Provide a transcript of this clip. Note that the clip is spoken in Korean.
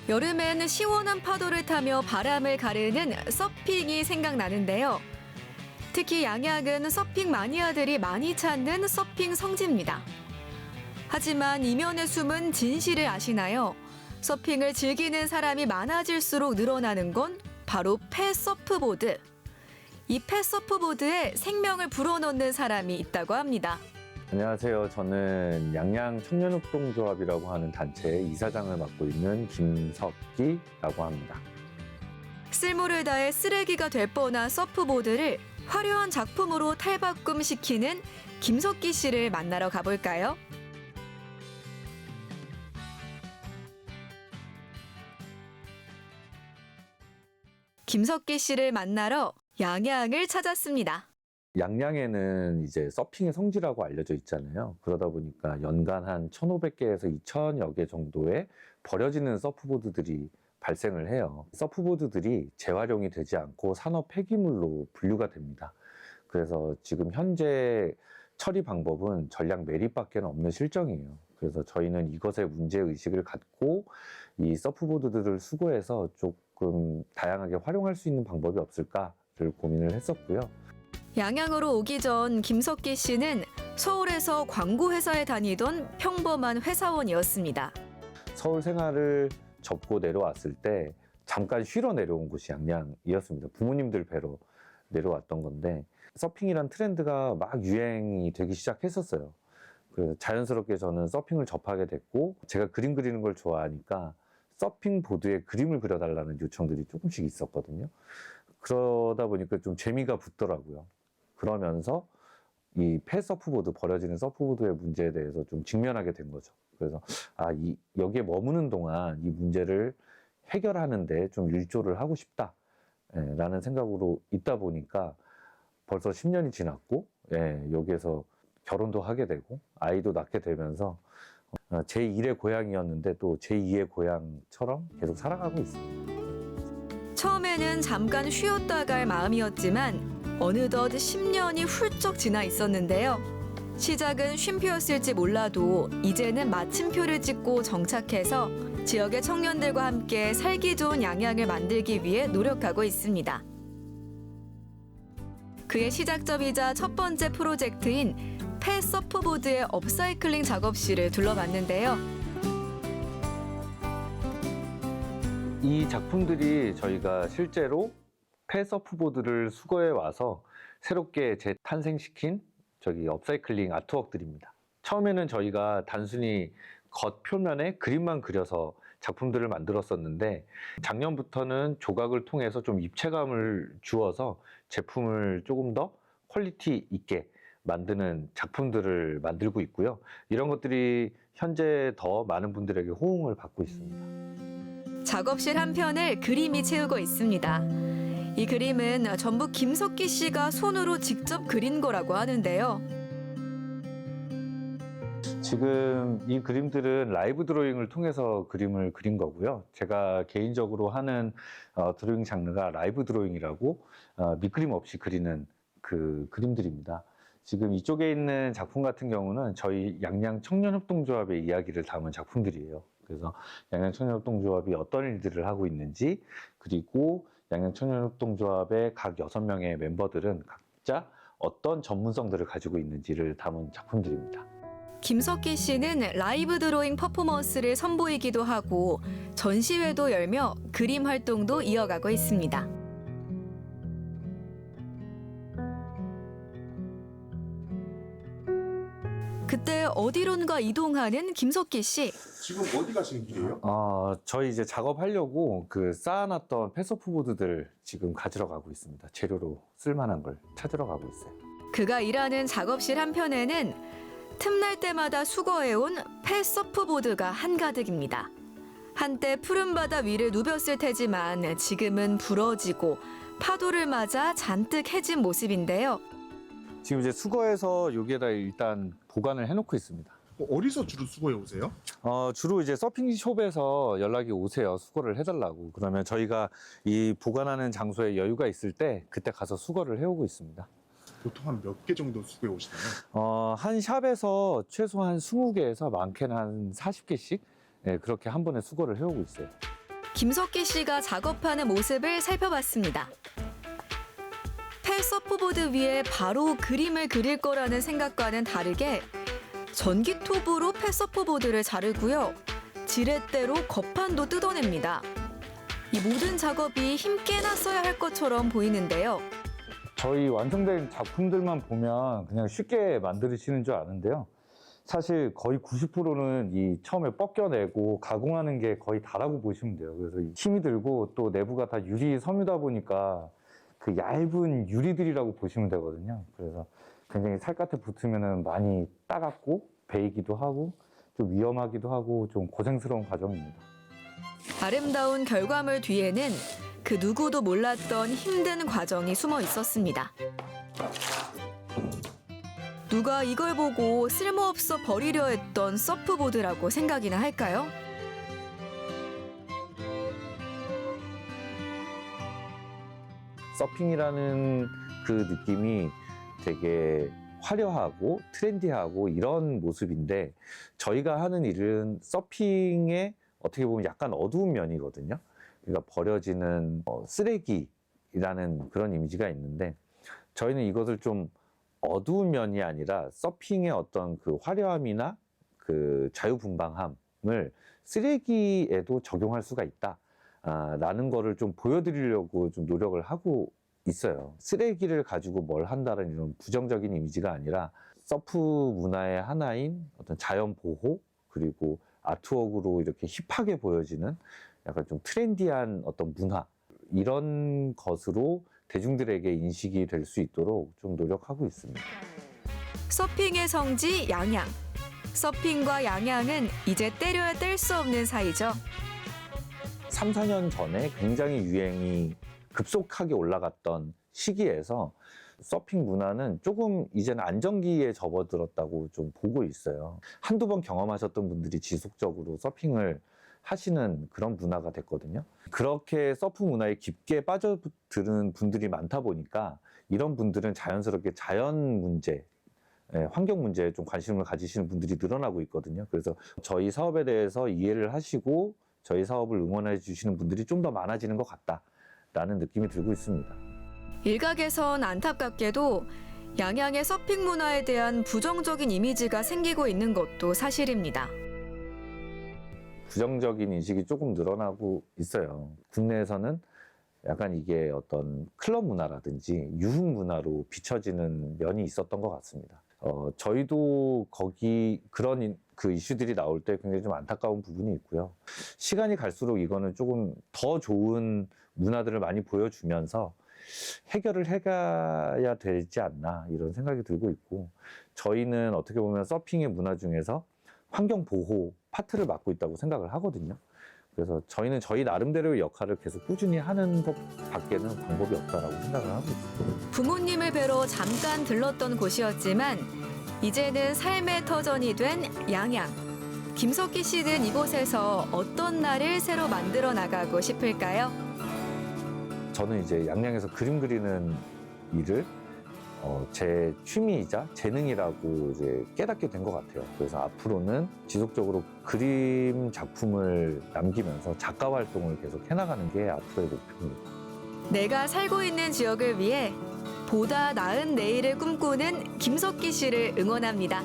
여름엔 시원한 파도를 타며 바람을 가르는 서핑이 생각나는데요. 특히 양양은 서핑 마니아들이 많이 찾는 서핑 성지입니다. 하지만 이면의 숨은 진실을 아시나요? 서핑을 즐기는 사람이 많아질수록 늘어나는 건 바로 폐서프보드. 이 폐서프보드에 생명을 불어넣는 사람이 있다고 합니다. 안녕하세요. 저는 양양 청년협동조합이라고 하는 단체의 이사장을 맡고 있는 김석기라고 합니다. 쓸모를 다해 쓰레기가 될 뻔한 서프보드를 화려한 작품으로 탈바꿈시키는 김석기 씨를 만나러 가볼까요? 김석기 씨를 만나러 양양을 찾았습니다. 양양에는 이제 서핑의 성지라고 알려져 있잖아요. 그러다 보니까 연간 한 1,500개에서 2,000여 개 정도의 버려지는 서프보드들이 발생을 해요. 서프보드들이 재활용이 되지 않고 산업 폐기물로 분류가 됩니다. 그래서 지금 현재 처리 방법은 전량 매립밖에 없는 실정이에요. 그래서 저희는 이것의 문제의식을 갖고 이 서프보드들을 수거해서 조금 다양하게 활용할 수 있는 방법이 없을까를 고민을 했었고요. 양양으로 오기 전 김석기 씨는 서울에서 광고회사에 다니던 평범한 회사원이었습니다. 서울 생활을 접고 내려왔을 때 잠깐 쉬러 내려온 곳이 양양이었습니다. 부모님들 뵈러 내려왔던 건데 서핑이란 트렌드가 막 유행이 되기 시작했었어요. 그래서 자연스럽게 저는 서핑을 접하게 됐고 제가 그림 그리는 걸 좋아하니까 서핑 보드에 그림을 그려달라는 요청들이 조금씩 있었거든요. 그러다 보니까 좀 재미가 붙더라고요. 그러면서 이 폐서프보드, 버려지는 서프보드의 문제에 대해서 좀 직면하게 된 거죠. 그래서 여기에 머무는 동안 이 문제를 해결하는데 좀 일조를 하고 싶다라는 생각으로 있다 보니까 벌써 10년이 지났고 여기에서 결혼도 하게 되고 아이도 낳게 되면서 제1의 고향이었는데 또 제2의 고향처럼 계속 살아가고 있습니다. 처음에는 잠깐 쉬었다 갈 마음이었지만 어느덧 10년이 훌쩍 지나 있었는데요. 시작은 쉼표였을지 몰라도 이제는 마침표를 찍고 정착해서 지역의 청년들과 함께 살기 좋은 양양을 만들기 위해 노력하고 있습니다. 그의 시작점이자 첫 번째 프로젝트인 폐서프보드의 업사이클링 작업실을 둘러봤는데요. 이 작품들이 저희가 실제로 폐서프보드를 수거해 와서 새롭게 재탄생시킨 업사이클링 아트웍들입니다. 처음에는 저희가 단순히 겉표면에 그림만 그려서 작품들을 만들었었는데 작년부터는 조각을 통해서 좀 입체감을 주어서 제품을 조금 더 퀄리티 있게 만드는 작품들을 만들고 있고요. 이런 것들이 현재 더 많은 분들에게 호응을 받고 있습니다. 작업실 한편을 그림이 채우고 있습니다. 이 그림은 전부 김석기 씨가 손으로 직접 그린 거라고 하는데요. 지금 이 그림들은 라이브 드로잉을 통해서 그림을 그린 거고요. 제가 개인적으로 하는 드로잉 장르가 라이브 드로잉이라고 밑그림 없이 그리는 그 그림들입니다. 지금 이쪽에 있는 작품 같은 경우는 저희 양양 청년협동조합의 이야기를 담은 작품들이에요. 그래서 양양 청년협동조합이 어떤 일들을 하고 있는지, 그리고 양양 청년협동조합의 각 6명의 멤버들은 각자 어떤 전문성들을 가지고 있는지를 담은 작품들입니다. 김석기 씨는 라이브 드로잉 퍼포먼스를 선보이기도 하고 전시회도 열며 그림 활동도 이어가고 있습니다. 그때 어디론가 이동하는 김석기 씨. 지금 어디 가시는 길이에요? 저희 이제 작업하려고 쌓아놨던 폐서프보드들 지금 가지러 가고 있습니다. 재료로 쓸만한 걸 찾으러 가고 있어요. 그가 일하는 작업실 한편에는 틈날 때마다 수거해온 폐서프보드가 한가득입니다. 한때 푸른 바다 위를 누볐을 테지만 지금은 부러지고 파도를 맞아 잔뜩 해진 모습인데요. 지금 이제 수거해서 여기에다 일단 보관을 해놓고 있습니다. 어디서 주로 수거해 오세요? 주로 이제 서핑숍에서 연락이 오세요. 수거를 해달라고. 그러면 저희가 이 보관하는 장소에 여유가 있을 때 그때 가서 수거를 해오고 있습니다. 보통 한 몇 개 정도 수거해 오시나요? 한 샵에서 최소한 20개에서 많게는 한 40개씩 그렇게 한 번에 수거를 해오고 있어요. 김석기 씨가 작업하는 모습을 살펴봤습니다. 폐 서프보드 위에 바로 그림을 그릴 거라는 생각과는 다르게 전기톱으로 폐 서프보드를 자르고요. 지렛대로 거판도 뜯어냅니다. 이 모든 작업이 힘께나 써야 할 것처럼 보이는데요. 저희 완성된 작품들만 보면 그냥 쉽게 만드시는 줄 아는데요. 사실 거의 90%는 이 처음에 벗겨내고 가공하는 게 거의 다라고 보시면 돼요. 그래서 힘이 들고 또 내부가 다 유리 섬유다 보니까 그 얇은 유리들이라고 보시면 되거든요. 그래서 굉장히 살갗에 붙으면 많이 따갑고 베이기도 하고 좀 위험하기도 하고 좀 고생스러운 과정입니다. 아름다운 결과물 뒤에는 그 누구도 몰랐던 힘든 과정이 숨어 있었습니다. 누가 이걸 보고 쓸모없어 버리려 했던 서프보드라고 생각이나 할까요? 서핑이라는 그 느낌이 되게 화려하고 트렌디하고 이런 모습인데 저희가 하는 일은 서핑의 어떻게 보면 약간 어두운 면이거든요. 그러니까 버려지는 쓰레기라는 그런 이미지가 있는데 저희는 이것을 좀 어두운 면이 아니라 서핑의 어떤 그 화려함이나 그 자유분방함을 쓰레기에도 적용할 수가 있다. 라는 거를 좀 보여드리려고 좀 노력을 하고 있어요. 쓰레기를 가지고 뭘 한다는 이런 부정적인 이미지가 아니라 서프 문화의 하나인 어떤 자연 보호 그리고 아트웍으로 이렇게 힙하게 보여지는 약간 좀 트렌디한 어떤 문화 이런 것으로 대중들에게 인식이 될 수 있도록 좀 노력하고 있습니다. 서핑의 성지 양양. 서핑과 양양은 이제 때려야 뗄 수 없는 사이죠. 3, 4년 전에 굉장히 유행이 급속하게 올라갔던 시기에서 서핑 문화는 조금 이제는 안정기에 접어들었다고 좀 보고 있어요. 한두 번 경험하셨던 분들이 지속적으로 서핑을 하시는 그런 문화가 됐거든요. 그렇게 서프 문화에 깊게 빠져드는 분들이 많다 보니까 이런 분들은 자연스럽게 자연 문제, 환경 문제에 좀 관심을 가지시는 분들이 늘어나고 있거든요. 그래서 저희 사업에 대해서 이해를 하시고 저희 사업을 응원해 주시는 분들이 좀 더 많아지는 것 같다라는 느낌이 들고 있습니다. 일각에선 안타깝게도 양양의 서핑 문화에 대한 부정적인 이미지가 생기고 있는 것도 사실입니다. 부정적인 인식이 조금 늘어나고 있어요. 국내에서는 약간 이게 어떤 클럽 문화라든지 유흥 문화로 비춰지는 면이 있었던 것 같습니다. 저희도 거기 그런 그 이슈들이 나올 때 굉장히 좀 안타까운 부분이 있고요. 시간이 갈수록 이거는 조금 더 좋은 문화들을 많이 보여주면서 해결을 해가야 되지 않나 이런 생각이 들고 있고 저희는 어떻게 보면 서핑의 문화 중에서 환경 보호 파트를 맡고 있다고 생각을 하거든요. 그래서 저희는 저희 나름대로의 역할을 계속 꾸준히 하는 것 밖에는 방법이 없다라고 생각을 하고 있습니다. 부모님을 뵈러 잠깐 들렀던 곳이었지만 이제는 삶의 터전이 된 양양. 김석기 씨는 이곳에서 어떤 날을 새로 만들어 나가고 싶을까요? 저는 이제 양양에서 그림 그리는 일을 제 취미이자 재능이라고 이제 깨닫게 된 것 같아요. 그래서 앞으로는 지속적으로 그림 작품을 남기면서 작가 활동을 계속 해나가는 게 앞으로의 목표입니다. 내가 살고 있는 지역을 위해 보다 나은 내일을 꿈꾸는 김석기 씨를 응원합니다.